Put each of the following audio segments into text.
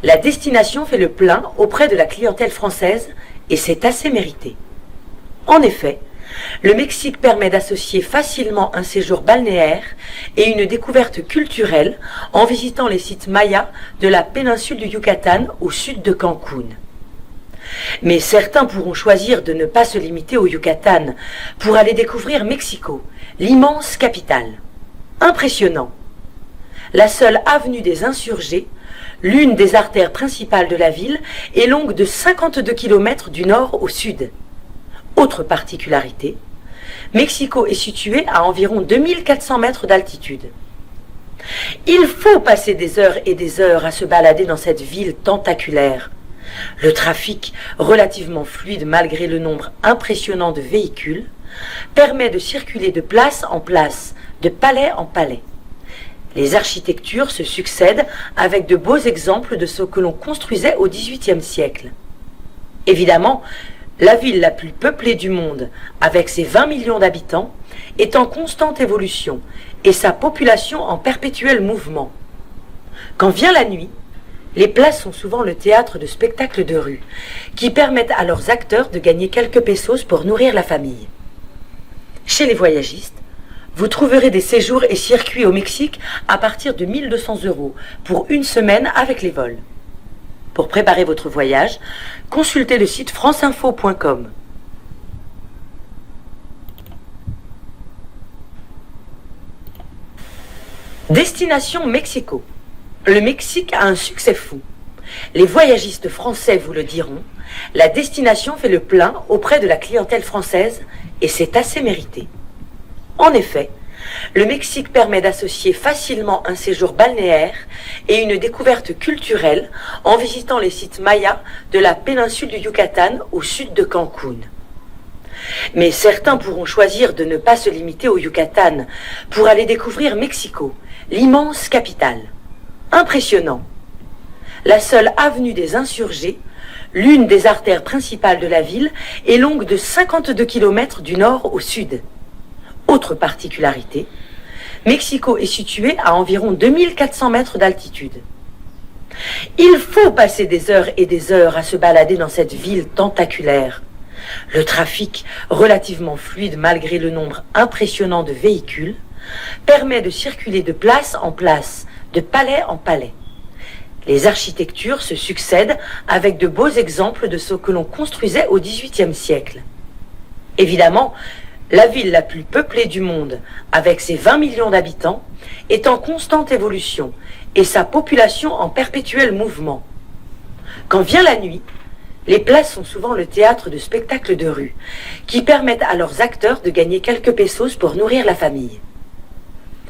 La destination fait le plein auprès de la clientèle française et c'est assez mérité. En effet, le Mexique permet d'associer facilement un séjour balnéaire et une découverte culturelle en visitant les sites mayas de la péninsule du Yucatan au sud de Cancun. Mais certains pourront choisir de ne pas se limiter au Yucatan pour aller découvrir Mexico, l'immense capitale. Impressionnant. La seule avenue des Insurgés, l'une des artères principales de la ville, est longue de 52 km du nord au sud. Autre particularité, Mexico est situé à environ 2400 mètres d'altitude. Il faut passer des heures et des heures à se balader dans cette ville tentaculaire. Le trafic, relativement fluide malgré le nombre impressionnant de véhicules, permet de circuler de place en place, de palais en palais. Les architectures se succèdent avec de beaux exemples de ce que l'on construisait au XVIIIe siècle. Évidemment, la ville la plus peuplée du monde, avec ses 20 millions d'habitants, est en constante évolution et sa population en perpétuel mouvement. Quand vient la nuit, les places sont souvent le théâtre de spectacles de rue, qui permettent à leurs acteurs de gagner quelques pesos pour nourrir la famille. Chez les voyagistes, vous trouverez des séjours et circuits au Mexique à partir de 1 200 € pour une semaine avec les vols. Pour préparer votre voyage, consultez le site franceinfo.com. Destination Mexico. Le Mexique a un succès fou. Les voyagistes français vous le diront, la destination fait le plein auprès de la clientèle française et c'est assez mérité. En effet, le Mexique permet d'associer facilement un séjour balnéaire et une découverte culturelle en visitant les sites mayas de la péninsule du Yucatan au sud de Cancun. Mais certains pourront choisir de ne pas se limiter au Yucatan pour aller découvrir Mexico, l'immense capitale. Impressionnant. La seule avenue des Insurgés, l'une des artères principales de la ville, est longue de 52 km du nord au sud. Autre particularité, Mexico est situé à environ 2400 mètres d'altitude. Il faut passer des heures et des heures à se balader dans cette ville tentaculaire. Le trafic, relativement fluide malgré le nombre impressionnant de véhicules, permet de circuler de place en place, de palais en palais. Les architectures se succèdent avec de beaux exemples de ce que l'on construisait au XVIIIe siècle. Évidemment, la ville la plus peuplée du monde, avec ses 20 millions d'habitants, est en constante évolution et sa population en perpétuel mouvement. Quand vient la nuit, les places sont souvent le théâtre de spectacles de rue, qui permettent à leurs acteurs de gagner quelques pesos pour nourrir la famille.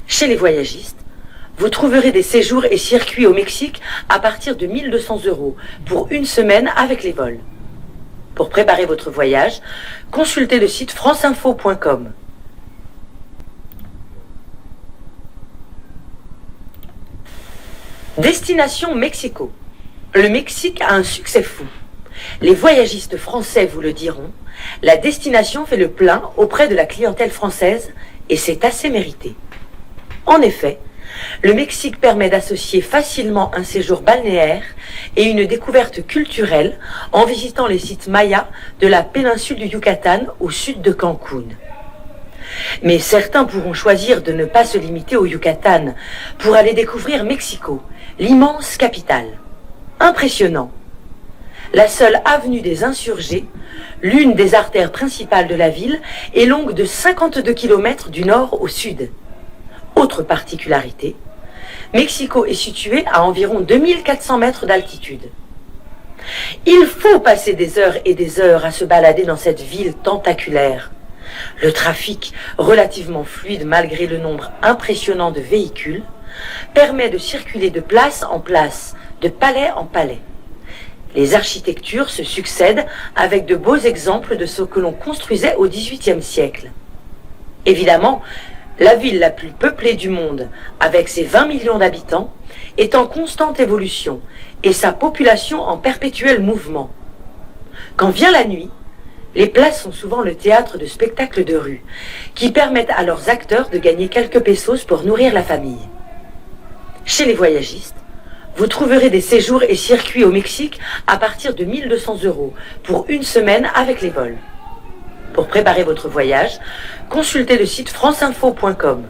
Chez les voyagistes, vous trouverez des séjours et circuits au Mexique à partir de 1 200 € pour une semaine avec les vols. Pour préparer votre voyage, consultez le site franceinfo.com. Destination Mexico. Le Mexique a un succès fou. Les voyagistes français vous le diront, la destination fait le plein auprès de la clientèle française et c'est assez mérité. En effet, le Mexique permet d'associer facilement un séjour balnéaire et une découverte culturelle en visitant les sites mayas de la péninsule du Yucatan au sud de Cancun. Mais certains pourront choisir de ne pas se limiter au Yucatan pour aller découvrir Mexico, l'immense capitale. Impressionnant. La seule avenue des Insurgés, l'une des artères principales de la ville, est longue de 52 km du nord au sud. Autre particularité, Mexico est situé à environ 2400 mètres d'altitude. Il faut passer des heures et des heures à se balader dans cette ville tentaculaire. Le trafic, relativement fluide malgré le nombre impressionnant de véhicules, permet de circuler de place en place, de palais en palais. Les architectures se succèdent avec de beaux exemples de ce que l'on construisait au XVIIIe siècle. Évidemment, la ville la plus peuplée du monde, avec ses 20 millions d'habitants, est en constante évolution et sa population en perpétuel mouvement. Quand vient la nuit, les places sont souvent le théâtre de spectacles de rue, qui permettent à leurs acteurs de gagner quelques pesos pour nourrir la famille. Chez les voyagistes, Vous trouverez des séjours et circuits au Mexique à partir de 1200 € pour une semaine avec les vols. Pour préparer votre voyage, consultez le site franceinfo.com.